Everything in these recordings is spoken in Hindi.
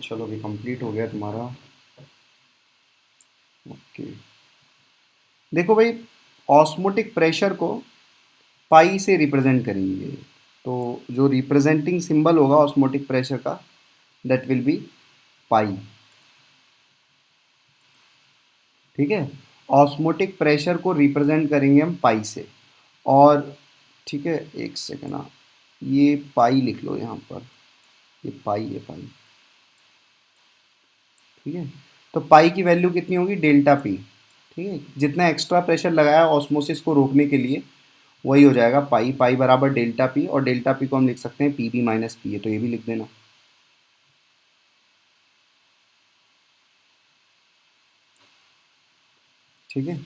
चलो अभी कंप्लीट हो गया तुम्हारा। ओके, देखो भाई, ऑस्मोटिक प्रेशर को पाई से रिप्रेजेंट करेंगे। तो जो रिप्रेजेंटिंग सिंबल होगा ऑस्मोटिक प्रेशर का, दैट विल बी पाई। ठीक है, ऑस्मोटिक प्रेशर को रिप्रेजेंट करेंगे हम पाई से। और ठीक है, एक सेकेंड, हाँ, ये पाई लिख लो यहाँ पर, ये पाई है, पाई। ठीक है, तो पाई की वैल्यू कितनी होगी, डेल्टा पी। ठीक है, जितना एक्स्ट्रा प्रेशर लगाया ऑस्मोसिस को रोकने के लिए, वही हो जाएगा पाई। पाई बराबर डेल्टा पी, और डेल्टा पी को हम लिख सकते हैं पी बी माइनस पी है, तो ये भी लिख देना। ठीक है,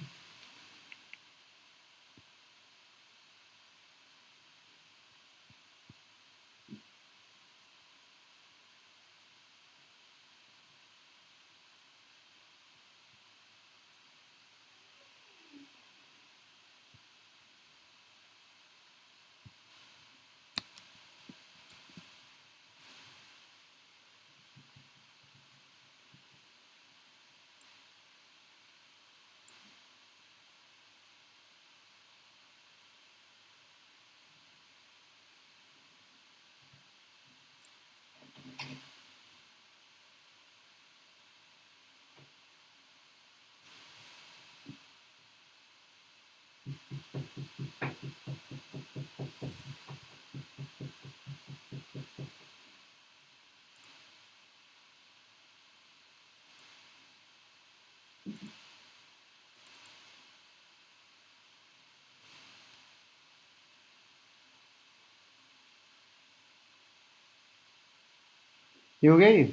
ये हो गया ये।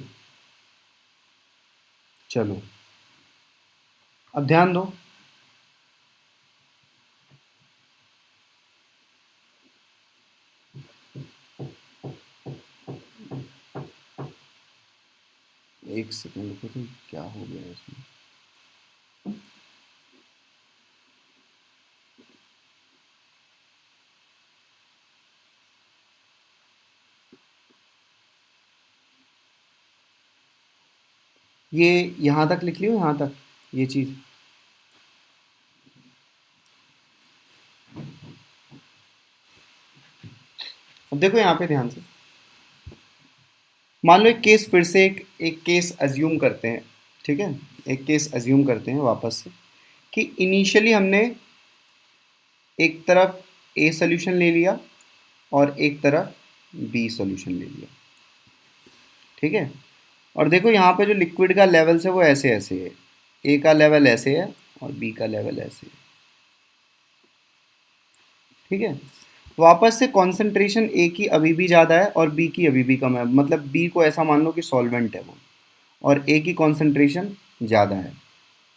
चलो, अब ध्यान दो। एक सेकंड रुको, तो क्या हो गया इसमें। ये यहाँ तक लिख लियो, यहाँ तक ये चीज़। अब देखो यहाँ पे ध्यान से, मान लो एक केस, फिर से एक केस अज्यूम करते हैं। ठीक है, एक केस अज्यूम करते हैं वापस से, कि इनिशियली हमने एक तरफ ए सोल्यूशन ले लिया और एक तरफ बी सोल्यूशन ले लिया। ठीक है, और देखो यहाँ पे जो लिक्विड का लेवल्स है वो ऐसे ऐसे है। ए का लेवल ऐसे है और बी का लेवल ऐसे है। ठीक है, वापस से कॉन्सेंट्रेशन ए की अभी भी ज़्यादा है और बी की अभी भी कम है। मतलब बी को ऐसा मान लो कि सॉल्वेंट है वो, और ए की कॉन्सेंट्रेशन ज़्यादा है।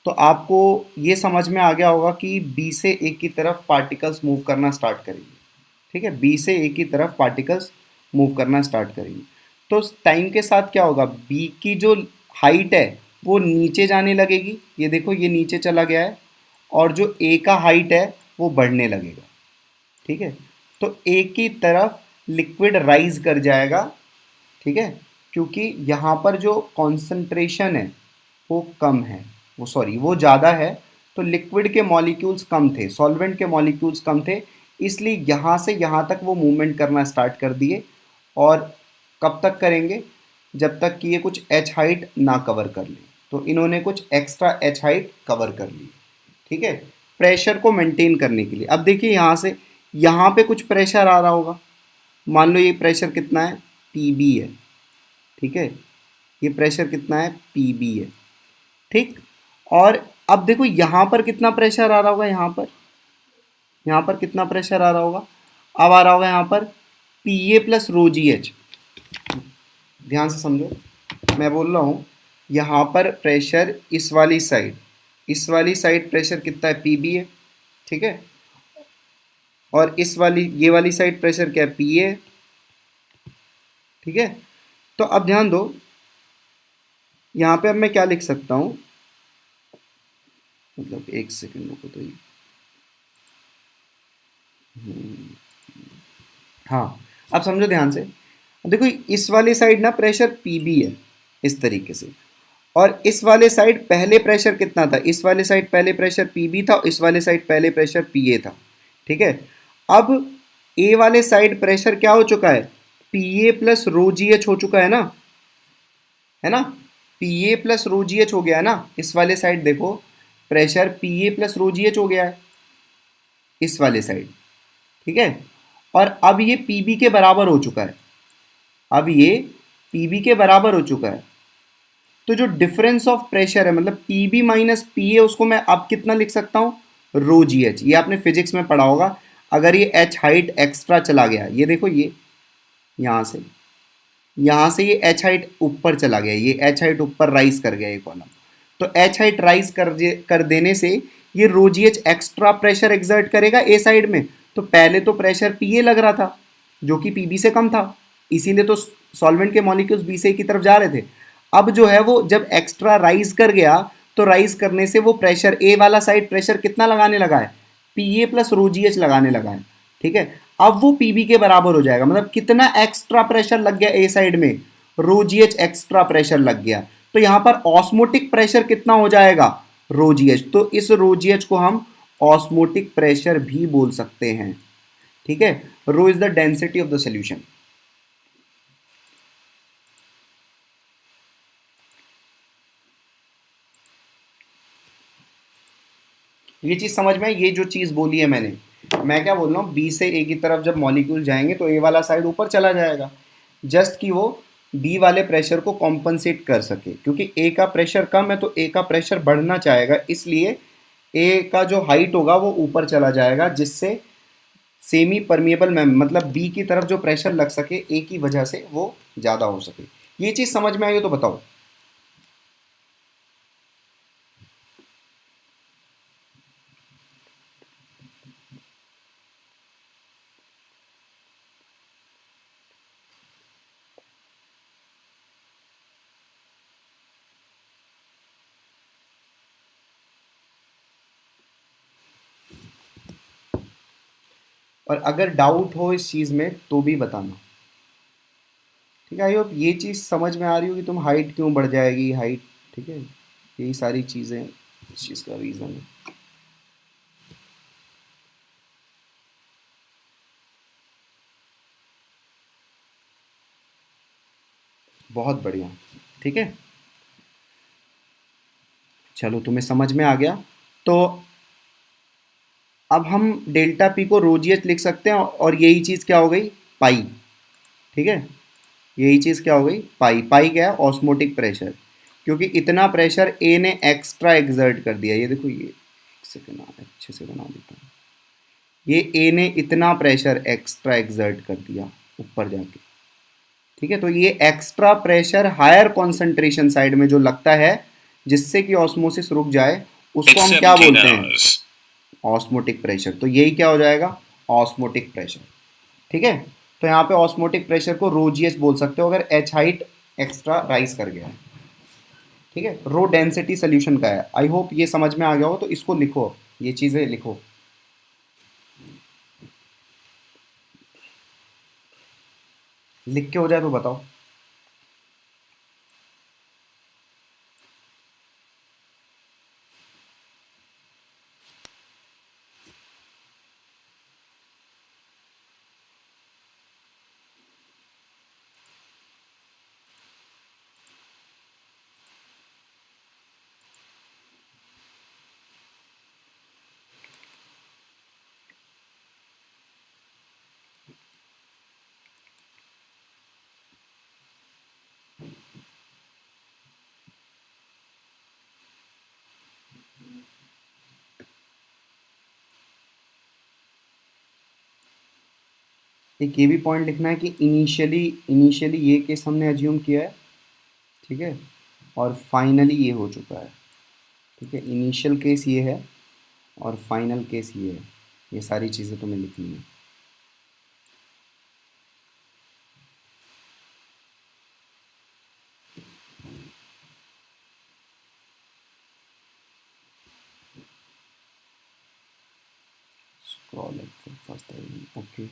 तो आपको ये समझ में आ गया होगा कि बी से ए की तरफ पार्टिकल्स मूव करना स्टार्ट करेंगे। ठीक है, बी से ए की तरफ पार्टिकल्स मूव करना स्टार्ट करेंगे। तो टाइम के साथ क्या होगा, बी की जो हाइट है वो नीचे जाने लगेगी। ये देखो, ये नीचे चला गया है, और जो ए का हाइट है वो बढ़ने लगेगा। ठीक है, तो ए की तरफ लिक्विड राइज कर जाएगा। ठीक है, क्योंकि यहाँ पर जो कॉन्सेंट्रेशन है वो कम है, वो सॉरी वो ज़्यादा है। तो लिक्विड के मॉलिक्यूल्स कम थे, सॉल्वेंट के मॉलिक्यूल्स कम थे, इसलिए यहाँ से यहाँ तक वो मूवमेंट करना स्टार्ट कर दिए। और कब तक करेंगे, जब तक कि ये कुछ एच हाइट ना कवर कर ले। तो इन्होंने कुछ एक्स्ट्रा एच हाइट कवर कर ली। ठीक है, प्रेशर को मेंटेन करने के लिए। अब देखिए यहाँ से यहाँ पे कुछ प्रेशर आ रहा होगा। मान लो ये प्रेशर कितना है, पी बी है। ठीक है, ये प्रेशर कितना है, पी बी है। ठीक, और अब देखो यहाँ पर कितना प्रेशर आ रहा होगा, यहाँ पर कितना प्रेशर आ रहा होगा, अब आ रहा होगा यहाँ पर P A plus row G H. ध्यान से समझो, मैं बोल रहा हूँ यहाँ पर प्रेशर इस वाली साइड प्रेशर कितना है, पी बी है। ठीक है, और ये वाली साइड प्रेशर क्या है, पी ए। ठीक है, तो अब ध्यान दो, यहाँ पे अब मैं क्या लिख सकता हूँ, मतलब एक सेकंड रुको तो ये, हाँ, अब समझो ध्यान से। देखो इस वाली साइड ना प्रेशर पी बी है। इस तरीके से। और इस वाले साइड पहले प्रेशर कितना था, इस वाले साइड पहले प्रेशर पीबी था, इस वाले साइड पहले प्रेशर पीए था। ठीक है, अब ए वाले साइड प्रेशर क्या हो चुका है, पीए प्लस रो जी एच हो चुका है ना, पीए प्लस रो जी एच हो गया है ना। इस वाले साइड देखो प्रेशर पीए प्लस रो जी एच हो गया है इस वाले साइड। ठीक है, और अब ये पीबी के बराबर हो चुका है, अब ये पीबी के बराबर हो चुका है। तो जो डिफरेंस ऑफ प्रेशर है मतलब पीबी माइनस पीए, उसको मैं अब कितना लिख सकता हूँ, रो जी एच। ये आपने फिजिक्स में पढ़ा होगा। अगर ये एच हाइट एक्स्ट्रा चला गया, ये देखो ये यहाँ से ये एच हाइट ऊपर चला गया, ये एच हाइट ऊपर राइज कर गया ये कॉलम, तो एच हाइट राइज कर देने से ये rho G H extra pressure exert करेगा ए साइड में। तो पहले तो प्रेशर पीए लग रहा था जो कि पीबी से कम था, इसीलिए तो सॉल्वेंट के मॉलिक्यूल्स बी से की तरफ जा रहे थे। अब जो है वो जब एक्स्ट्रा राइज कर गया, तो राइज करने से वो प्रेशर ए वाला साइड प्रेशर कितना लगाने लगा है, पीए प्लस रो जी एच लगाने लगा है। ठीक है, अब वो पीबी के बराबर हो जाएगा, मतलब कितना एक्स्ट्रा प्रेशर लग गया ए साइड में, रो जी एच एक्स्ट्रा प्रेशर लग गया। तो यहां पर ऑस्मोटिक प्रेशर कितना हो जाएगा, रो जी एच। तो इस रो जी एच को हम ऑस्मोटिक प्रेशर भी बोल सकते हैं। ठीक है, rho is the density of the solution. ये चीज समझ में, ये जो चीज बोली है मैंने, मैं क्या बोल रहा हूँ, बी से ए की तरफ जब मॉलिक्यूल जाएंगे तो ए वाला साइड ऊपर चला जाएगा, जस्ट कि वो बी वाले प्रेशर को कॉम्पनसेट कर सके, क्योंकि ए का प्रेशर कम है तो ए का प्रेशर बढ़ना चाहेगा, इसलिए ए का जो हाइट होगा वो ऊपर चला जाएगा, जिससे सेमी परमिएबल में मतलब बी की तरफ जो प्रेशर लग सके ए की वजह से वो ज़्यादा हो सके। ये चीज़ समझ में आई हो तो बताओ। और अगर डाउट हो इस चीज़ में तो भी बताना। ठीक है, आई होप ये चीज़ समझ में आ रही होगी, तुम हाइट क्यों बढ़ जाएगी हाइट। ठीक है, यही सारी चीज़ें इस चीज़ का रीज़न है। बहुत बढ़िया। ठीक है, चलो तुम्हें समझ में आ गया। तो अब हम डेल्टा पी को रो जी एच लिख सकते हैं, और यही चीज़ क्या हो गई, पाई। ठीक है, यही चीज़ क्या हो गई, पाई। पाई क्या है, ऑस्मोटिक प्रेशर, क्योंकि इतना प्रेशर ए ने एक्स्ट्रा एग्जर्ट कर दिया। ये देखो, ये एक सेकंड अच्छे से बना देता हूँ, ये ए ने इतना प्रेशर एक्स्ट्रा एग्जर्ट कर दिया ऊपर जाके। ठीक है, तो ये extra pressure higher concentration side में जो लगता है जिससे कि ऑस्मोसिस रुक जाए, उसको हम क्या बोलते हैं, ऑस्मोटिक प्रेशर। तो यही क्या हो जाएगा, ऑस्मोटिक प्रेशर। ठीक है, तो यहाँ पे ऑस्मोटिक प्रेशर को रो जी एच बोल सकते हो अगर एच हाइट एक्स्ट्रा राइज कर गया है। ठीक है, रो डेंसिटी सोल्यूशन का है। आई होप ये समझ में आ गया हो, तो इसको लिखो, ये चीज़ें लिखो। लिख के हो जाए तो बताओ। एक ये भी पॉइंट लिखना है कि इनिशियली इनिशियली ये केस हमने अज्यूम किया है। ठीक है, और फाइनली ये हो चुका है। ठीक है, इनिशियल केस ये है और फाइनल केस ये है। ये सारी चीज़ें तुम्हें लिखनी है। Scroll first okay.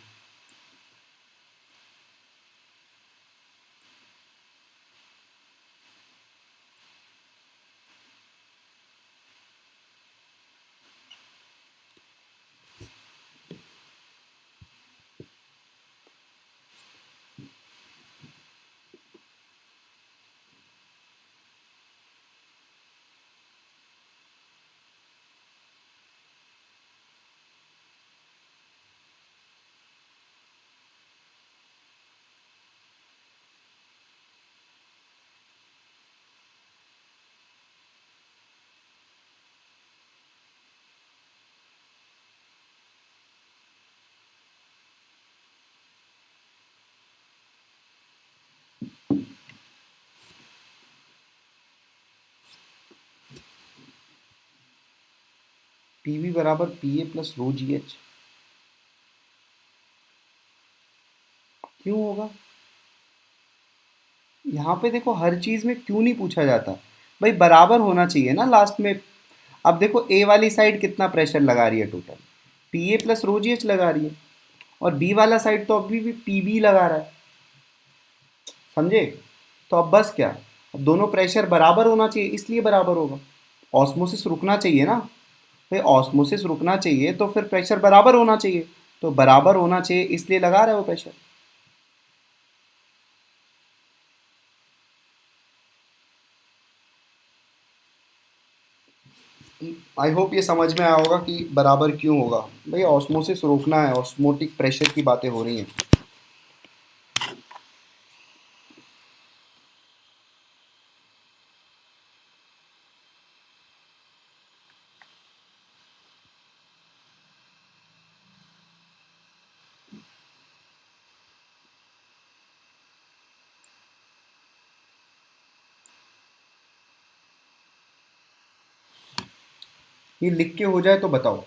पीवी बराबर P A plus row G H, क्यों होगा? यहाँ पे देखो हर चीज में क्यों नहीं पूछा जाता, भाई बराबर होना चाहिए ना लास्ट में। अब देखो ए वाली साइड कितना प्रेशर लगा रही है total, P A plus row G H लगा रही है, और बी वाला साइड तो अभी भी पी बी लगा रहा है, समझे? तो अब बस क्या, अब दोनों प्रेशर बराबर होना चाहिए इसलिए बराबर होगा। ऑस्मोसिस रुकना चाहिए ना भाई, ऑस्मोसिस रुकना चाहिए तो फिर प्रेशर बराबर होना चाहिए, तो बराबर होना चाहिए इसलिए लगा रहा है वो प्रेशर। आई होप ये समझ में आया होगा कि बराबर क्यों होगा, भाई ऑस्मोसिस रोकना है, ऑस्मोटिक प्रेशर की बातें हो रही हैं। ये लिख के हो जाए तो बताओ।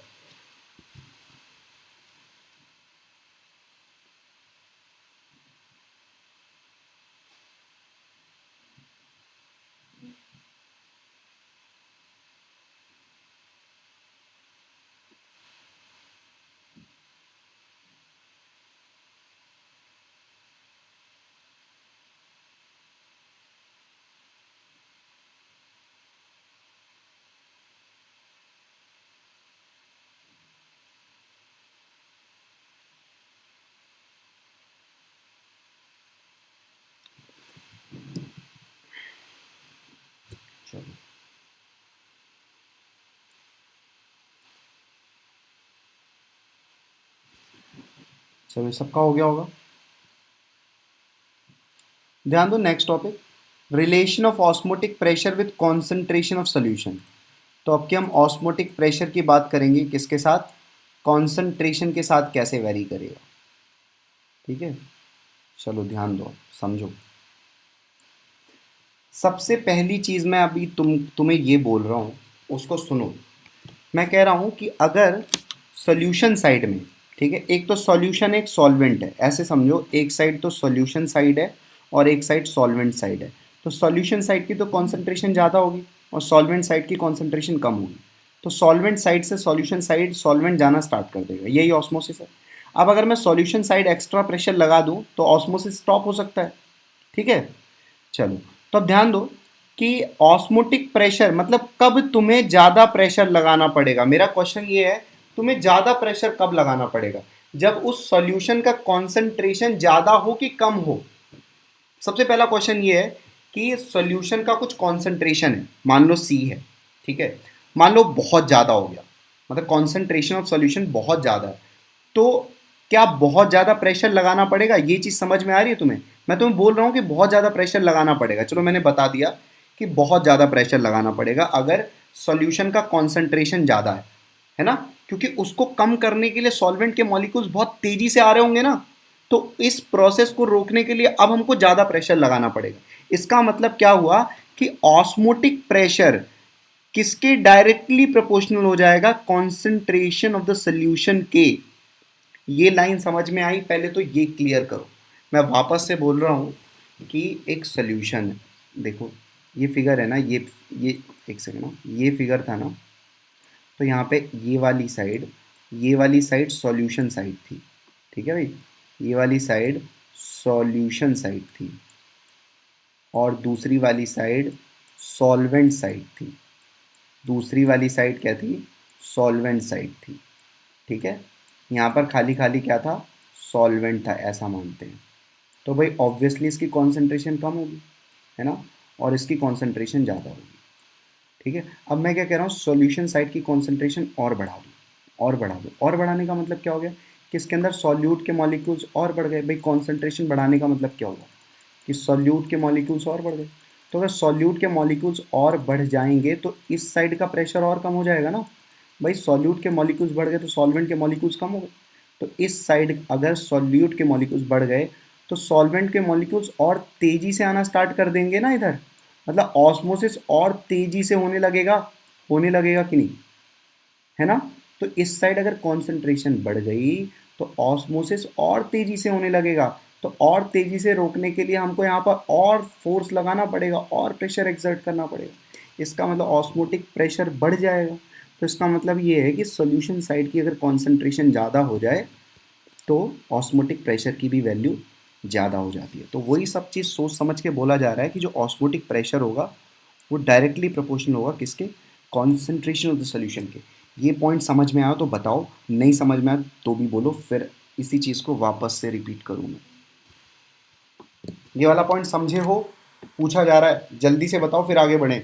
चलो चलो सबका हो गया होगा। ध्यान दो next topic, relation of osmotic pressure with concentration of solution. तो अब के हम ऑस्मोटिक प्रेशर की बात करेंगे किसके साथ, कॉन्सेंट्रेशन के साथ कैसे वेरी करेगा, ठीक है? चलो ध्यान दो समझो। सबसे पहली चीज़ मैं अभी तुम्हें ये बोल रहा हूँ उसको सुनो। मैं कह रहा हूँ कि अगर सॉल्यूशन साइड में, ठीक है, एक तो सॉल्यूशन एक सॉल्वेंट है, ऐसे समझो, एक साइड तो सॉल्यूशन साइड है और एक साइड सॉल्वेंट साइड है। तो सॉल्यूशन साइड की तो कॉन्सेंट्रेशन ज़्यादा होगी और सॉल्वेंट साइड की कॉन्सेंट्रेशन कम होगी। तो सॉल्वेंट साइड से सॉल्यूशन साइड सॉल्वेंट जाना स्टार्ट कर देगा, यही ऑस्मोसिस है। अब अगर मैं सॉल्यूशन साइड एक्स्ट्रा प्रेशर लगा दूं तो ऑस्मोसिस स्टॉप हो सकता है, ठीक है? चलो, तो अब ध्यान दो कि ऑस्मोटिक प्रेशर मतलब कब तुम्हें ज़्यादा प्रेशर लगाना पड़ेगा। मेरा क्वेश्चन ये है, तुम्हें ज़्यादा प्रेशर कब लगाना पड़ेगा, जब उस सॉल्यूशन का कॉन्सेंट्रेशन ज़्यादा हो कि कम हो। सबसे पहला क्वेश्चन ये है कि सॉल्यूशन का कुछ कॉन्सेंट्रेशन है, मान लो सी है, ठीक है, मान लो बहुत ज़्यादा हो गया, मतलब कॉन्सेंट्रेशन ऑफ सॉल्यूशन बहुत ज़्यादा है, तो क्या बहुत ज़्यादा प्रेशर लगाना पड़ेगा? ये चीज़ समझ में आ रही है तुम्हें? मैं तुम्हें बोल रहा हूँ कि बहुत ज़्यादा प्रेशर लगाना पड़ेगा, चलो मैंने बता दिया कि बहुत ज़्यादा प्रेशर लगाना पड़ेगा अगर सॉल्यूशन का कॉन्सेंट्रेशन ज़्यादा है ना, क्योंकि उसको कम करने के लिए सॉल्वेंट के मॉलिक्यूल्स बहुत तेज़ी से आ रहे होंगे ना, तो इस प्रोसेस को रोकने के लिए अब हमको ज़्यादा प्रेशर लगाना पड़ेगा। इसका मतलब क्या हुआ कि ऑस्मोटिक प्रेशर किसके डायरेक्टली प्रोपोर्शनल हो जाएगा, कॉन्सेंट्रेशन ऑफ द सोल्यूशन के। ये लाइन समझ में आई? पहले तो ये क्लियर करो। मैं वापस से बोल रहा हूँ कि एक सोल्यूशन है, देखो ये फिगर है ना, ये एक सेकंड ना, ये फिगर था ना, तो यहाँ पे ये वाली साइड सॉल्यूशन साइड थी, ठीक है भाई, ये वाली साइड सॉल्यूशन साइड थी और दूसरी वाली साइड सॉल्वेंट साइड थी। दूसरी वाली साइड क्या थी? सॉल्वेंट साइड थी, ठीक है। यहाँ पर खाली खाली क्या था? सॉल्वेंट था, ऐसा मानते हैं। तो भाई ऑब्वियसली इसकी कॉन्सेंट्रेशन कम होगी, है ना, और इसकी कॉन्सेंट्रेशन ज़्यादा होगी, ठीक है। अब मैं क्या कह रहा हूँ, सॉल्यूशन साइड की कॉन्सेंट्रेशन और बढ़ा दो, और बढ़ा दो। और बढ़ाने का मतलब क्या हो गया कि इसके अंदर सॉल्यूट के मॉलिक्यूल्स और बढ़ गए। भाई कॉन्सेंट्रेशन बढ़ाने का मतलब क्या होगा कि सॉल्यूट के मॉलिक्यूल्स और बढ़ गए। तो अगर सॉल्यूट के मॉलिक्यूल्स और बढ़ जाएंगे तो इस साइड का प्रेशर और कम हो जाएगा ना। भाई सॉल्यूट के मॉलिक्यूल्स बढ़ गए तो सॉल्वेंट के मॉलिक्यूल्स कम हो गए। तो इस साइड अगर सॉल्यूट के मॉलिक्यूल्स बढ़ गए तो सॉल्वेंट के मॉलिक्यूल्स और तेजी से आना स्टार्ट कर देंगे ना इधर, मतलब ऑस्मोसिस और तेजी से होने लगेगा कि नहीं, है ना। तो इस साइड अगर कॉन्सेंट्रेशन बढ़ गई तो ऑस्मोसिस और तेजी से होने लगेगा, तो और तेजी से रोकने के लिए हमको यहाँ पर और फोर्स लगाना पड़ेगा और प्रेशर एक्सर्ट करना पड़ेगा, इसका मतलब ऑस्मोटिक प्रेशर बढ़ जाएगा। तो इसका मतलब ये है कि सॉल्यूशन साइड की अगर कॉन्सेंट्रेशन ज़्यादा हो जाए तो ऑस्मोटिक प्रेशर की भी वैल्यू ज़्यादा हो जाती है। तो वही सब चीज़ सोच समझ के बोला जा रहा है कि जो ऑस्मोटिक प्रेशर होगा वो डायरेक्टली प्रोपोर्शनल होगा किसके, कॉन्सेंट्रेशन ऑफ द सोल्यूशन के। ये पॉइंट समझ में आया तो बताओ, नहीं समझ में आया तो भी बोलो, फिर इसी चीज़ को वापस से रिपीट करूँ मैं। ये वाला पॉइंट समझे हो, पूछा जा रहा है, जल्दी से बताओ फिर आगे बढ़ें।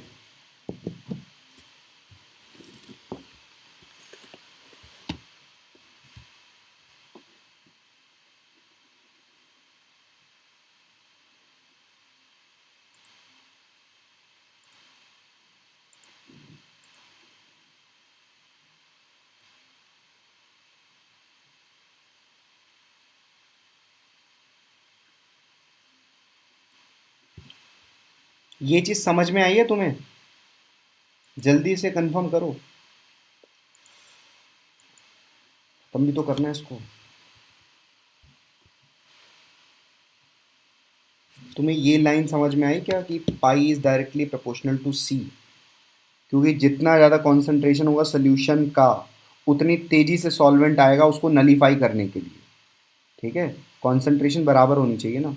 ये चीज़ समझ में आई है तुम्हें, जल्दी से कंफर्म करो, तुम भी तो करना है इसको। तुम्हें ये लाइन समझ में आई क्या कि pi is directly proportional to C, क्योंकि जितना ज़्यादा कॉन्सेंट्रेशन होगा सोल्यूशन का उतनी तेज़ी से सॉल्वेंट आएगा उसको नलीफाई करने के लिए, ठीक है, कॉन्सेंट्रेशन बराबर होनी चाहिए ना।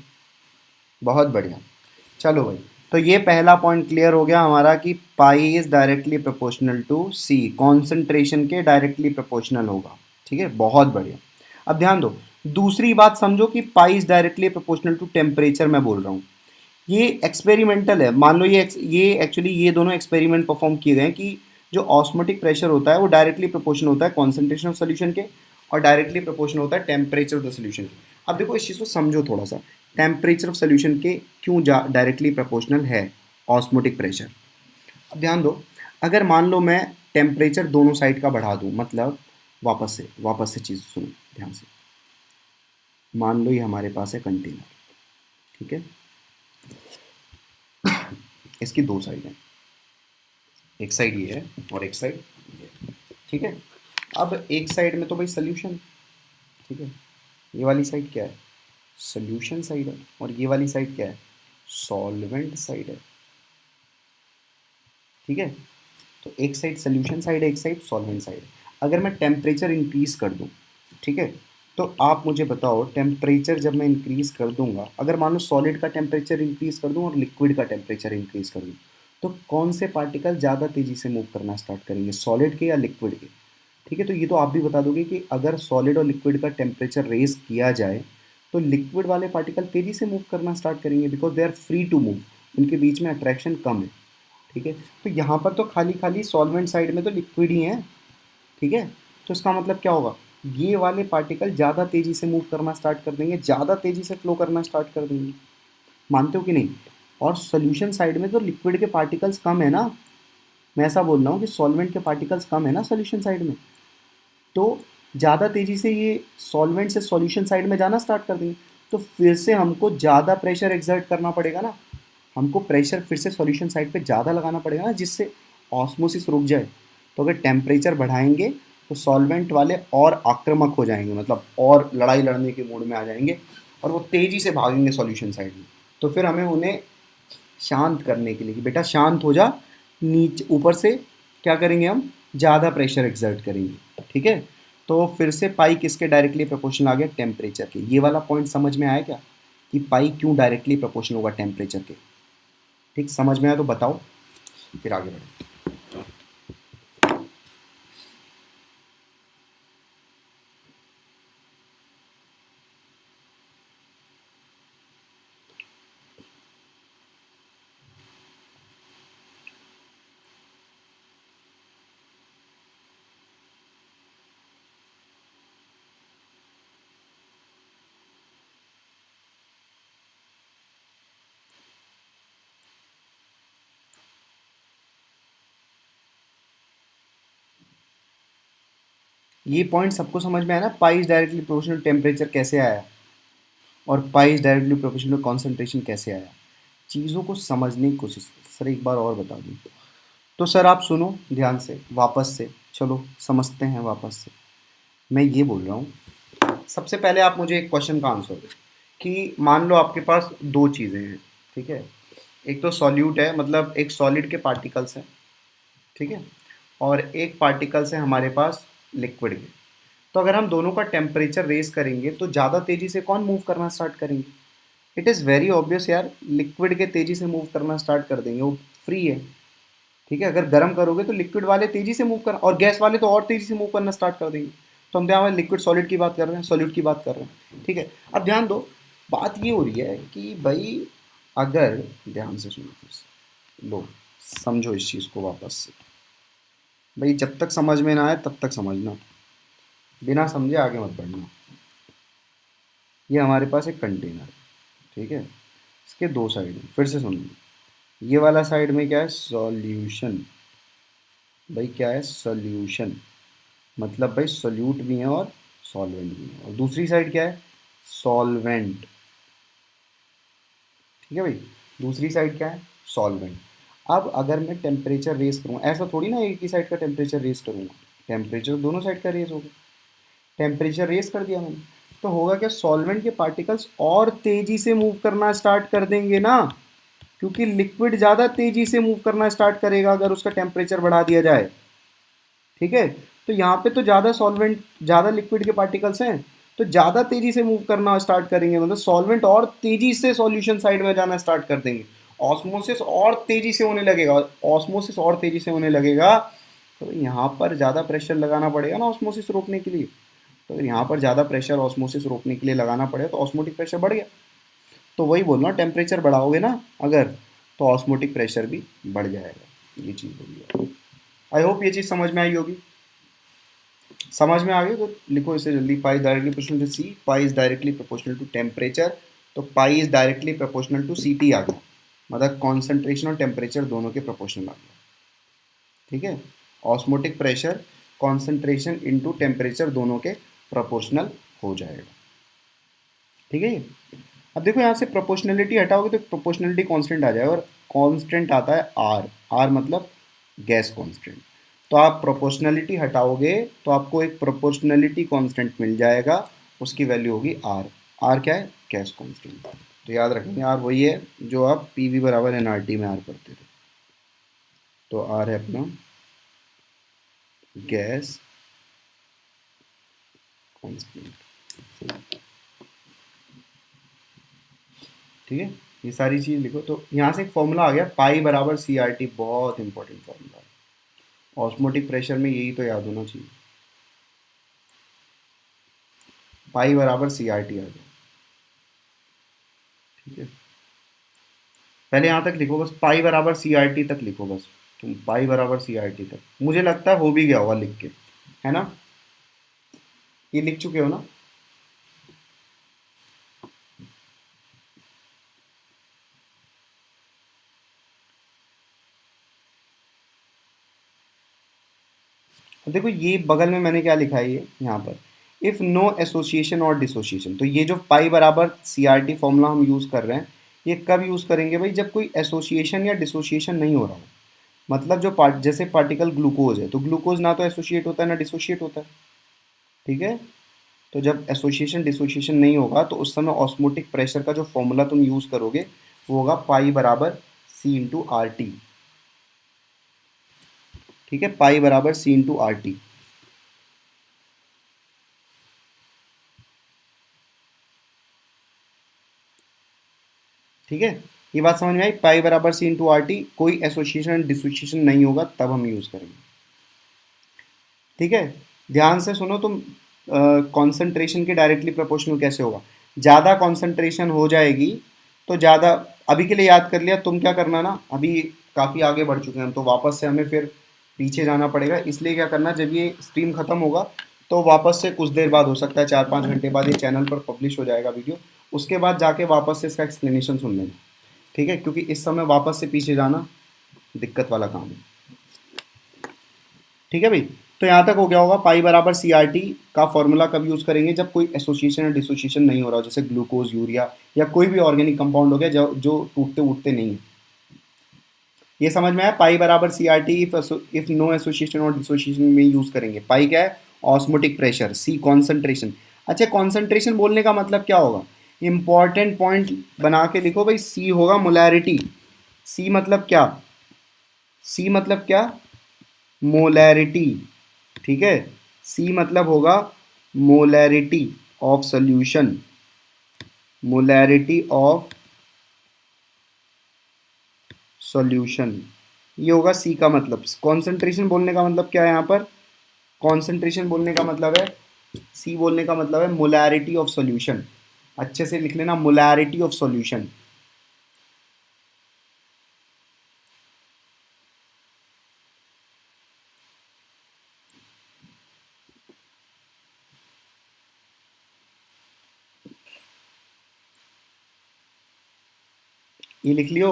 बहुत बढ़िया, चलो भाई, तो ये पहला पॉइंट क्लियर हो गया हमारा कि pi is directly proportional to C, concentration के डायरेक्टली प्रोपोर्शनल होगा, ठीक है, बहुत बढ़िया। अब ध्यान दो, दूसरी बात समझो कि pi is directly proportional to temperature मैं बोल रहा हूँ, ये एक्सपेरिमेंटल है, मान लो ये एक्चुअली ये दोनों एक्सपेरिमेंट परफॉर्म किए गए हैं कि जो ऑस्मोटिक प्रेशर होता है वो डायरेक्टली प्रोपोर्शनल होता है कॉन्सेंट्रेशन ऑफ सोल्यूशन के, और डायरेक्टली प्रोपोर्शनल होता है टेम्परेचर ऑफ द सोल्यूशन के। अब देखो इस चीज़ को समझो थोड़ा सा, टेम्परेचर ऑफ सोल्यूशन के क्यों डायरेक्टली प्रोपोर्शनल है ऑस्मोटिक प्रेशर। अब ध्यान दो, अगर मान लो मैं टेम्परेचर दोनों साइड का बढ़ा दूँ, मतलब वापस से चीज़ सुनो ध्यान से, मान लो ये हमारे पास है कंटेनर, ठीक है, इसकी दो साइड हैं, एक साइड ये है और एक साइड ये है, ठीक है। अब एक साइड में तो भाई सोल्यूशन, ठीक है, ये वाली साइड क्या है, सोल्यूशन साइड है, और ये वाली साइड क्या है, सॉल्वेंट साइड है, ठीक है। तो एक साइड सोल्यूशन साइड है, एक साइड सॉल्वेंट साइड है। अगर मैं टेम्परेचर इंक्रीज कर दूं, ठीक है, तो आप मुझे बताओ टेम्परेचर जब मैं इंक्रीज कर दूंगा, अगर मान लो सॉलिड का टेम्परेचर इंक्रीज कर दूं और लिक्विड का टेम्परेचर इंक्रीज कर दूं, तो कौन से पार्टिकल ज़्यादा तेज़ी से मूव करना स्टार्ट करेंगे, सॉलिड के या लिक्विड के। ठीक है, तो ये तो आप भी बता दोगे कि अगर सॉलिड और लिक्विड का टेम्परेचर रेज किया जाए तो लिक्विड वाले पार्टिकल तेज़ी से मूव करना स्टार्ट करेंगे, because they are free to move, उनके बीच में अट्रैक्शन कम है, ठीक है। तो यहाँ पर तो खाली खाली सॉल्वेंट साइड में तो लिक्विड ही है, ठीक है। तो इसका मतलब क्या होगा, ये वाले पार्टिकल ज़्यादा तेज़ी से मूव करना स्टार्ट कर देंगे, ज़्यादा तेज़ी से फ्लो करना स्टार्ट कर देंगे, मानते हो कि नहीं। और सोल्यूशन साइड में तो लिक्विड के पार्टिकल्स कम है ना, मैं ऐसा बोल रहा हूँ कि सॉल्वेंट के पार्टिकल्स कम है ना सोल्यूशन साइड में, तो ज़्यादा तेज़ी से ये सॉल्वेंट से सॉल्यूशन साइड में जाना स्टार्ट कर देंगे, तो फिर से हमको ज़्यादा प्रेशर एक्सर्ट करना पड़ेगा ना, हमको प्रेशर फिर से सॉल्यूशन साइड पे ज़्यादा लगाना पड़ेगा ना, जिससे ऑस्मोसिस रुक जाए। तो अगर टेम्परेचर बढ़ाएंगे तो सॉल्वेंट वाले और आक्रामक हो जाएंगे, मतलब और लड़ाई लड़ने के मूड में आ जाएंगे और वो तेज़ी से भागेंगे सॉल्यूशन साइड में। तो फिर हमें उन्हें शांत करने के लिए कि बेटा शांत हो जा, नीचे ऊपर से क्या करेंगे हम, ज़्यादा प्रेशर एक्सर्ट करेंगे, ठीक है। तो फिर से पाई किसके डायरेक्टली प्रोपोर्शनल आ गया, टेम्परेचर के। ये वाला पॉइंट समझ में आया क्या कि पाई क्यों डायरेक्टली प्रोपोर्शनल होगा टेम्परेचर के, ठीक, समझ में आया तो बताओ फिर आगे बढ़े। ये पॉइंट सबको समझ में आया ना, पाई डायरेक्टली प्रोपोर्शनल टेम्परेचर कैसे आया। और pi is directly proportional to concentration कैसे आया? चीज़ों को समझने की कोशिश सर एक बार और बता दूँ तो सर आप सुनो ध्यान से वापस से, चलो समझते हैं वापस से। मैं ये बोल रहा हूँ, सबसे पहले आप मुझे एक क्वेश्चन का आंसर दो कि मान लो आपके पास दो चीज़ें हैं, ठीक है। एक तो सॉल्यूट है, मतलब एक सॉलिड के पार्टिकल्स हैं, ठीक है, और एक पार्टिकल्स है हमारे पास लिक्विड के। तो अगर हम दोनों का टेम्परेचर रेस करेंगे तो ज़्यादा तेज़ी से कौन मूव करना स्टार्ट करेंगे? इट इज़ वेरी ऑब्वियस यार, लिक्विड के तेज़ी से मूव करना स्टार्ट कर देंगे, वो फ्री है, ठीक है। अगर गर्म करोगे तो लिक्विड वाले तेज़ी से मूव कर, और गैस वाले तो और तेज़ी से मूव करना स्टार्ट कर देंगे। तो हम यहाँ लिक्विड सॉलिड की बात कर रहे हैं, सॉल्यूट की बात कर रहे हैं, ठीक है। अब ध्यान दो, बात ये हो रही है कि भाई अगर ध्यान से सुनो फिर से, लो समझो इस चीज़ को वापस से। भाई जब तक समझ में ना आए तब तक समझना, बिना समझे आगे मत बढ़ना। ये हमारे पास एक कंटेनर है, ठीक है, इसके दो साइड हैं, फिर से सुन लो। ये वाला साइड में क्या है? सॉल्यूशन। भाई क्या है? सॉल्यूशन, मतलब भाई सोल्यूट भी है और सॉल्वेंट भी है। और दूसरी साइड क्या है? सॉल्वेंट, ठीक है भाई। दूसरी साइड क्या है? सॉल्वेंट। अब अगर मैं टेम्परेचर रेस करूँ, ऐसा थोड़ी ना एक ही साइड का टेम्परेचर रेस करूँगा, टेम्परेचर दोनों साइड का रेस होगा। टेम्परेचर रेस कर दिया मैंने, तो होगा क्या? सॉल्वेंट के पार्टिकल्स और तेजी से मूव करना स्टार्ट कर देंगे ना, क्योंकि लिक्विड ज़्यादा तेजी से मूव करना स्टार्ट करेगा अगर उसका टेम्परेचर बढ़ा दिया जाए, ठीक है। तो यहाँ पे तो ज़्यादा सॉल्वेंट, ज़्यादा लिक्विड के पार्टिकल्स हैं, तो ज़्यादा तेजी से मूव करना स्टार्ट करेंगे, मतलब सॉल्वेंट और तेजी से सॉल्यूशन साइड में जाना स्टार्ट कर देंगे। ऑस्मोसिस और तेजी से होने लगेगा, ऑस्मोसिस और तेजी से होने लगेगा। तो यहाँ पर ज़्यादा प्रेशर लगाना पड़ेगा ना ऑस्मोसिस रोकने के लिए। तो यहाँ पर ज़्यादा प्रेशर ऑस्मोसिस रोकने के लिए लगाना पड़ेगा, तो ऑस्मोटिक प्रेशर बढ़ गया। तो वही बोल रहा हूँ, टेम्परेचर बढ़ाओगे ना अगर, तो ऑस्मोटिक प्रेशर भी बढ़ जाएगा। ये चीज़ होगी। आई होप ये चीज़ समझ में आई होगी। समझ में आ गई तो लिखो इसे जल्दी। Pi is directly proportional to C, pi is directly proportional to temperature. तो pi is directly proportional to C T आ गया, मतलब कॉन्सेंट्रेशन और टेम्परेचर दोनों के प्रोपोर्शनल आ गया, ठीक है। Osmotic pressure concentration into temperature दोनों के प्रोपोर्शनल हो जाएगा, ठीक है। ये अब देखो यहाँ से प्रोपोर्शनलिटी हटाओगे तो प्रोपोर्शनलिटी कांस्टेंट आ जाएगा, और कांस्टेंट आता है आर, आर मतलब गैस कांस्टेंट। तो आप प्रोपोर्शनलिटी हटाओगे तो आपको एक प्रोपोर्शनलिटी कांस्टेंट मिल जाएगा, उसकी वैल्यू होगी आर। आर क्या है? Gas constant. तो याद रखेंगे आर वही है जो आप पी वी बराबर एन आर टी में आर करते थे। तो आर है अपना गैस कांस्टेंट, ठीक है। ये सारी चीज़ लिखो। तो यहाँ से एक फॉर्मूला आ गया, पाई बराबर सी आर टी, बहुत इंपॉर्टेंट फॉर्मूला है। ऑस्मोटिक प्रेशर में यही तो याद होना चाहिए, पाई बराबर सी आर टी आ गया, ठीक है। पहले यहाँ तक लिखो बस, पाई बराबर सी आर टी तक लिखो बस, तुम पाई बराबर सी आर टी तक, मुझे लगता है हो भी गया होगा लिख के, है ना? ये लिख चुके हो ना? देखो ये बगल में मैंने क्या लिखा है, ये यहाँ पर, इफ़ नो एसोसिएशन और डिसोसिएशन। तो ये जो पाई बराबर सी आर टी फॉर्मूला हम यूज़ कर रहे हैं, ये कब यूज़ करेंगे भाई? जब कोई एसोसिएशन या डिसोसिएशन नहीं हो रहा हो। मतलब जो जैसे पार्टिकल ग्लूकोज है, तो ग्लूकोज ना तो एसोसिएट होता है ना डिसोसिएट होता है, ठीक है। तो जब एसोसिएशन डिसोसिएशन नहीं होगा तो उस समय ऑस्मोटिक प्रेशर का जो फॉर्मूला तुम यूज़ करोगे वो होगा पाई बराबर सी इंटू आर टी, ठीक है। पाई बराबर सी इंटू आर टी, ठीक है। ये बात समझ में आई? पाई बराबर सी इंटू आर टी, कोई एसोसिएशन डिसोसिएशन नहीं होगा तब हम यूज़ करेंगे, ठीक है। ध्यान से सुनो तुम, कॉन्सेंट्रेशन के डायरेक्टली प्रोपोर्शनल कैसे होगा? ज़्यादा कॉन्सेंट्रेशन हो जाएगी तो ज़्यादा, अभी के लिए याद कर लिया, तुम क्या करना ना, अभी काफ़ी आगे बढ़ चुके हैं हम, तो वापस से हमें फिर पीछे जाना पड़ेगा। इसलिए क्या करना, जब ये स्ट्रीम ख़त्म होगा तो वापस से कुछ देर बाद, हो सकता है 4-5 घंटे बाद, ये चैनल पर पब्लिश हो जाएगा वीडियो, उसके बाद जाके वापस से इसका एक्सप्लेनेशन सुन लेना, ठीक है, क्योंकि इस समय वापस से पीछे जाना दिक्कत वाला काम है, ठीक है भाई। तो यहाँ तक हो गया होगा। पाई बराबर सी आर टी का फॉर्मूला कब यूज़ करेंगे, जब कोई एसोसिएशन या डिसोसिएशन नहीं हो रहा हो, जैसे ग्लूकोज, यूरिया या कोई भी ऑर्गेनिक कंपाउंड हो गया जो जो टूटते उठते नहीं है। ये समझ में आया। पाई बराबर C R T if no association और डिसोसिएशन में यूज़ करेंगे। पाई क्या है, ऑस्मोटिक प्रेशर, सी कॉन्सेंट्रेशन। अच्छा, कॉन्सेंट्रेशन बोलने का मतलब क्या होगा, इंपॉर्टेंट पॉइंट बना के लिखो भाई। सी होगा मोलैरिटी। सी मतलब क्या, सी मतलब क्या, मोलैरिटी। ठीक है, सी मतलब होगा molarity of solution, molarity of solution, ये होगा सी का मतलब। कॉन्सेंट्रेशन बोलने का मतलब क्या है यहाँ पर, कॉन्सेंट्रेशन बोलने का मतलब है, सी बोलने का मतलब है मोलैरिटी ऑफ सॉल्यूशन। अच्छे से लिख लेना, मोलैरिटी ऑफ सॉल्यूशन। ये लिख लियो।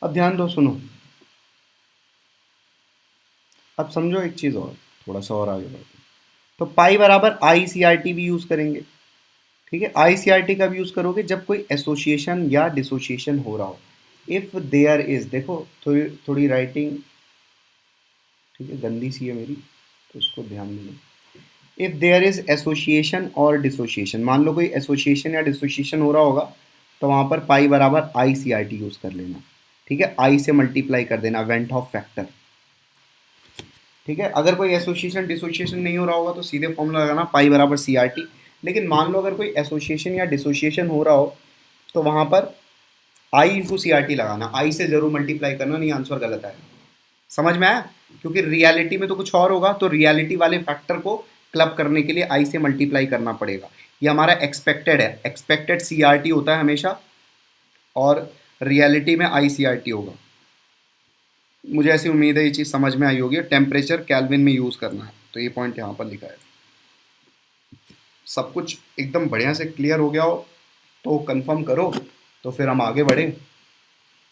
अब ध्यान दो, सुनो। अब समझो एक चीज़ और, थोड़ा सा और आगे बढ़ते हैं। तो पाई बराबर आई सी आर टी भी यूज़ करेंगे। ठीक है, आई सी आर टी कब यूज़ करोगे, जब कोई एसोसिएशन या डिसोसिएशन हो रहा हो। इफ़ देयर इज़, देखो थोड़ी थोड़ी राइटिंग, ठीक है, गंदी सी है मेरी, तो उसको ध्यान देना। इफ़ देयर इज़ एसोसिएशन और डिसोसिएशन, मान लो कोई एसोसिएशन या डिसोसिएशन हो रहा होगा, तो वहाँ पर पाई बराबर आई सी आर टी यूज़ कर लेना। ठीक है, आई से मल्टीप्लाई कर देना, वेंट ऑफ फैक्टर। ठीक है, अगर कोई एसोसिएशन डिसोसिएशन नहीं हो रहा होगा तो सीधे फॉर्मूला लगाना पाई बराबर सी आर टी। लेकिन मान लो अगर कोई एसोसिएशन या डिसोसिएशन हो रहा हो, तो वहाँ पर i into C R T लगाना, आई से जरूर मल्टीप्लाई करना, नहीं आंसर गलत आएगा। समझ में आया, क्योंकि रियलिटी में तो कुछ और होगा, तो रियलिटी वाले फैक्टर को क्लब करने के लिए आई से मल्टीप्लाई करना पड़ेगा। ये हमारा एक्सपेक्टेड है, एक्सपेक्टेड सी आर टी होता है हमेशा, और रियलिटी में आई सी आर टी होगा। मुझे ऐसी उम्मीद है ये चीज़ समझ में आई होगी। टेम्परेचर कैल्विन में यूज़ करना है, तो ये पॉइंट यहाँ पर लिखा है। सब कुछ एकदम बढ़िया से क्लियर हो गया हो तो कंफर्म करो, तो फिर हम आगे बढ़ें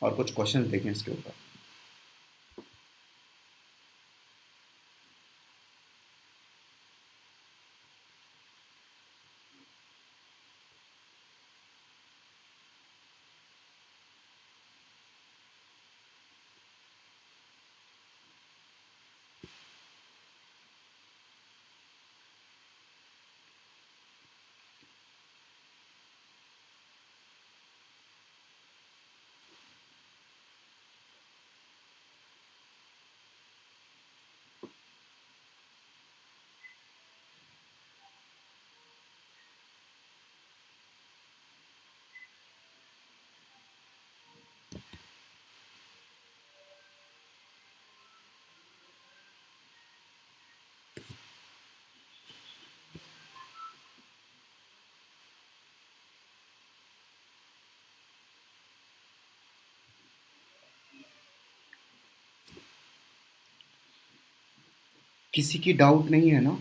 और कुछ क्वेश्चन देखें इसके ऊपर। किसी की डाउट नहीं है ना?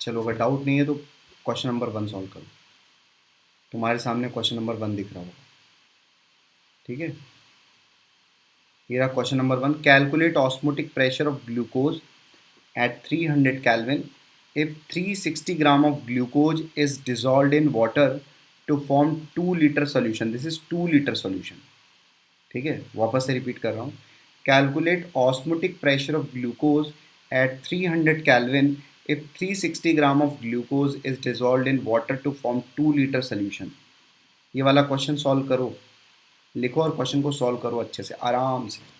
चलो, अगर डाउट नहीं है तो क्वेश्चन नंबर 1 सॉल्व करो। तुम्हारे सामने क्वेश्चन नंबर 1 दिख रहा होगा। ठीक है, ये रहा question number 1। Calculate osmotic pressure of glucose at 300 Kelvin if 360 gram of glucose is dissolved in water to form 2 liter solution. This is 2 liter solution. ठीक है, वापस से रिपीट कर रहा हूँ। Calculate osmotic pressure of glucose at 300 Kelvin if 360 gram of glucose is dissolve in water to form 2 liter solution. ये वाला क्वेश्चन सॉल्व करो, लिखो और क्वेश्चन को सॉल्व करो अच्छे से, आराम से।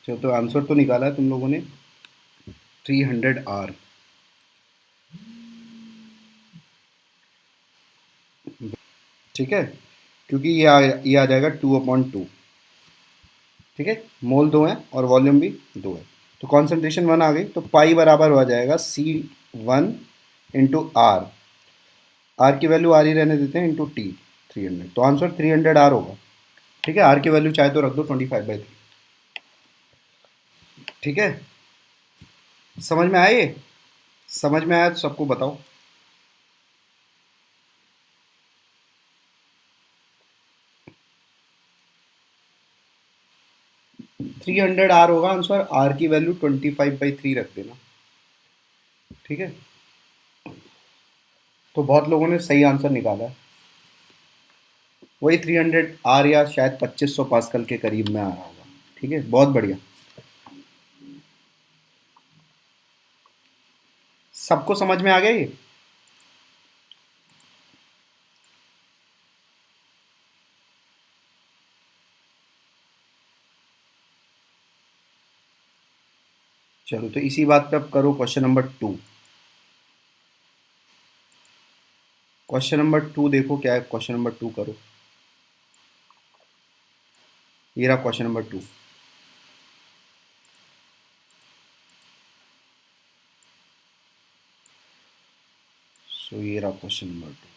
चलो, तो आंसर तो निकाला है तुम लोगों ने, 300R। ठीक है, क्योंकि ये आ जाएगा 2/2। ठीक है, मोल 2 है और वॉल्यूम भी 2 है, तो कॉन्सेंट्रेशन 1 आ गई, तो पाई बराबर हो जाएगा C1 × आर की वैल्यू आर ही रहने देते हैं, इंटू टी, 300। तो आंसर 300R होगा। ठीक है, आर की वैल्यू चाहे तो रख दो 25/3। ठीक है, समझ में आए? समझ में आया तो सबको बताओ। 300R होगा आंसर, आर की वैल्यू 25/3 रख देना। ठीक है, तो बहुत लोगों ने सही आंसर निकाला है, वही 300R या शायद 2500 पास्कल के करीब में आ रहा होगा। ठीक है, बहुत बढ़िया। सबको समझ में आ गया ये? चलो, तो इसी बात पे अब करो क्वेश्चन नंबर 2। क्वेश्चन नंबर 2 देखो क्या है, क्वेश्चन नंबर 2 करो। ये रहा क्वेश्चन नंबर 2। सो ये रहा क्वेश्चन नंबर 2।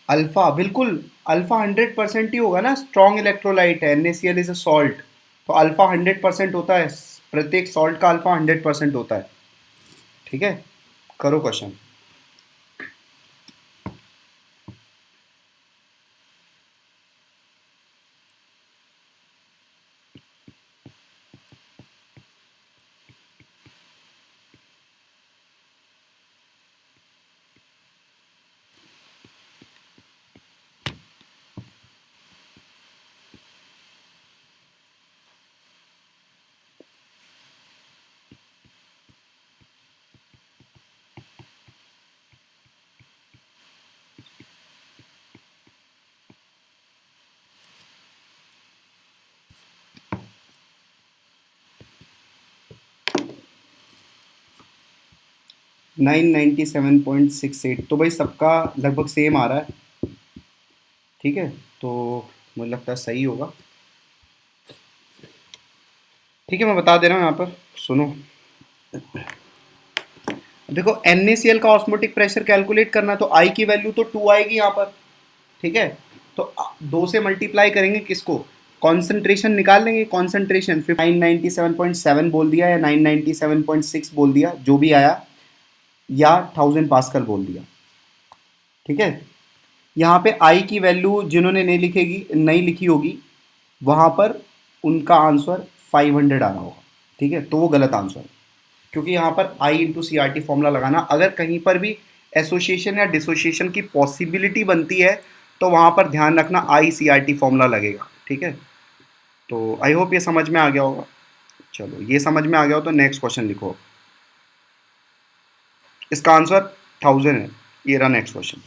अल्फा बिल्कुल, अल्फा 100% ही होगा ना, स्ट्रॉन्ग इलेक्ट्रोलाइट है, NaCl इज अ सॉल्ट, तो अल्फा 100% होता है, प्रत्येक सॉल्ट का अल्फा 100% होता है। ठीक है, करो क्वेश्चन। 997.68, तो भाई सबका लगभग सेम आ रहा है। ठीक है, तो मुझे लगता है सही होगा। ठीक है, मैं बता दे रहा हूँ यहाँ पर, सुनो। देखो, NaCl का ऑस्मोटिक प्रेशर कैलकुलेट करना, तो आई की वैल्यू तो 2 आएगी यहाँ पर। ठीक है, तो 2 से मल्टीप्लाई करेंगे किसको, कॉन्सेंट्रेशन निकाल लेंगे, कॉन्सेंट्रेशन 997.7 बोल दिया या 997.6 बोल दिया, जो भी आया, या 1000 पास्कल बोल दिया। ठीक है, यहाँ पे आई की वैल्यू जिन्होंने नहीं लिखी होगी, वहाँ पर उनका आंसर 500 आ रहा होगा। ठीक है, तो वो गलत आंसर है, क्योंकि यहाँ पर i into C R T formula लगाना, अगर कहीं पर भी एसोसिएशन या डिसोसिएशन की पॉसिबिलिटी बनती है, तो वहाँ पर ध्यान रखना आई सी आर टी फॉर्मूला लगेगा। ठीक है, तो आई होप ये समझ में आ गया होगा। चलो, ये समझ में आ गया हो तो नेक्स्ट क्वेश्चन लिखो। इसका आंसर 1000 है। ये रहा नेक्स्ट क्वेश्चन।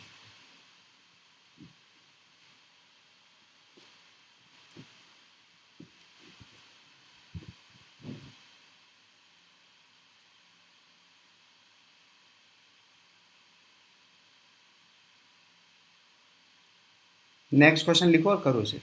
नेक्स्ट क्वेश्चन लिखो और करो इसे।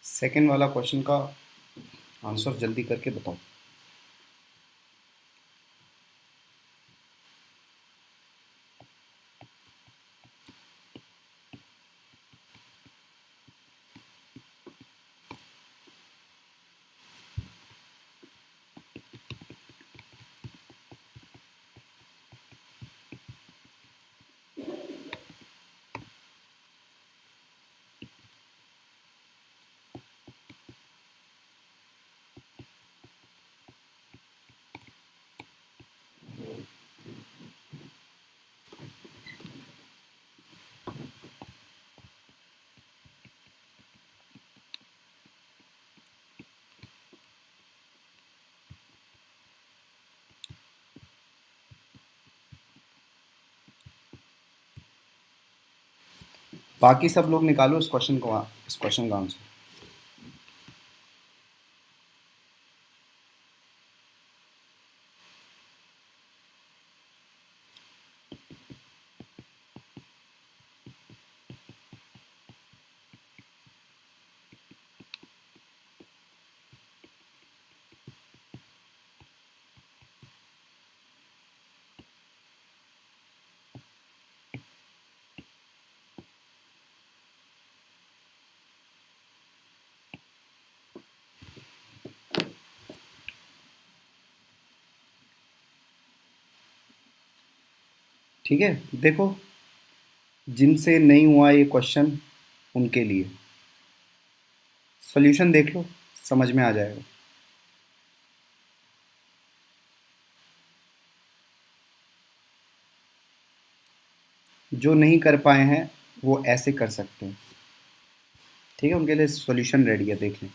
सेकंड वाला क्वेश्चन का आंसर जल्दी करके बताओ। बाकी सब लोग निकालो इस क्वेश्चन का आंसर। ठीक है, देखो जिनसे नहीं हुआ ये क्वेश्चन उनके लिए सॉल्यूशन देख लो, समझ में आ जाएगा। जो नहीं कर पाए हैं वो ऐसे कर सकते हैं, ठीक है, उनके लिए सॉल्यूशन रेडी है, देख लें।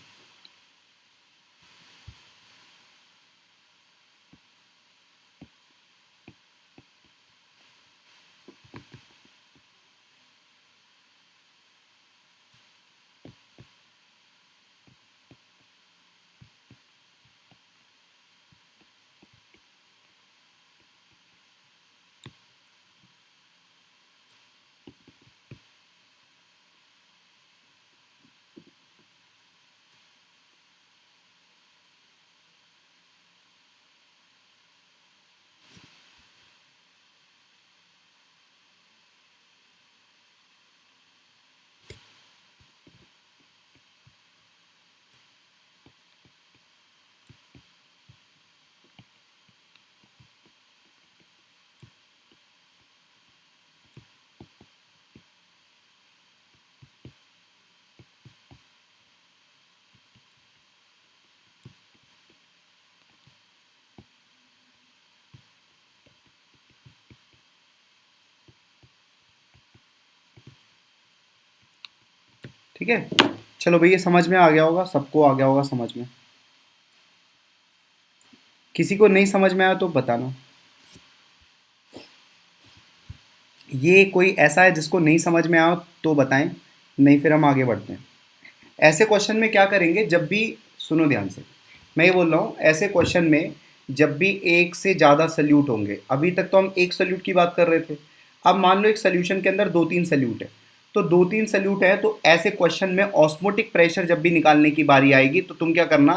ठीक है, चलो भैया, समझ में आ गया होगा, सबको आ गया होगा समझ में। किसी को नहीं समझ में आया तो बताना। ये कोई ऐसा है जिसको नहीं समझ में आया तो बताएं, नहीं फिर हम आगे बढ़ते हैं। ऐसे क्वेश्चन में क्या करेंगे, जब भी, सुनो ध्यान से, मैं ये बोल रहा हूँ, ऐसे क्वेश्चन में जब भी एक से ज़्यादा सल्यूट होंगे, अभी तक तो हम एक सल्यूट की बात कर रहे थे, अब मान लो एक सल्यूशन के अंदर दो तीन सल्यूट है, तो दो तीन सल्यूट है, तो ऐसे क्वेश्चन में ऑस्मोटिक प्रेशर जब भी निकालने की बारी आएगी तो तुम क्या करना,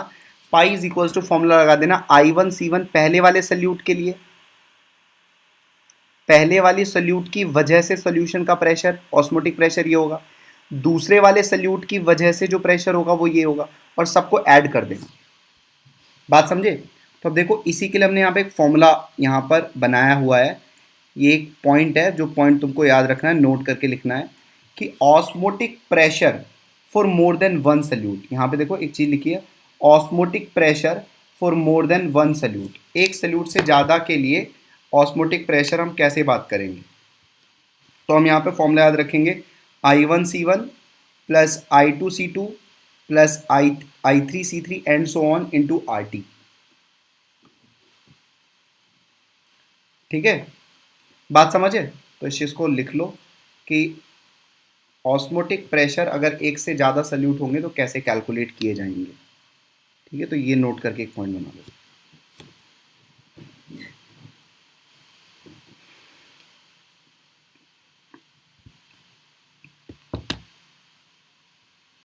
pi is equals to formula लगा देना I1C1 पहले वाले सल्यूट के लिए, पहले वाली सल्यूट की वजह से सॉल्यूशन का प्रेशर, ऑस्मोटिक प्रेशर ये होगा, दूसरे वाले सल्यूट की वजह से जो प्रेशर होगा वो ये होगा, और सबको ऐड कर देना। बात समझे? तो अब देखो, इसी के लिए हमने यहाँ पे एक फॉर्मूला यहाँ पर बनाया हुआ है। ये एक पॉइंट है, जो पॉइंट तुमको याद रखना है, नोट करके लिखना है कि osmotic pressure for more than one solute, यहाँ पे देखो एक चीज़ लिखी है, osmotic pressure for more than one solute, एक सल्यूट से ज़्यादा के लिए ऑस्मोटिक प्रेशर हम कैसे बात करेंगे। तो हम यहाँ पे फॉर्मूला याद रखेंगे, I1C1 plus I2C2 plus I3C3 and so on into RT। ठीक है, बात समझे? तो इस चीज़ को लिख लो कि ऑस्मोटिक प्रेशर अगर एक से ज़्यादा सल्यूट होंगे तो कैसे कैलकुलेट किए जाएंगे। ठीक है, तो ये नोट करके एक पॉइंट बना लो।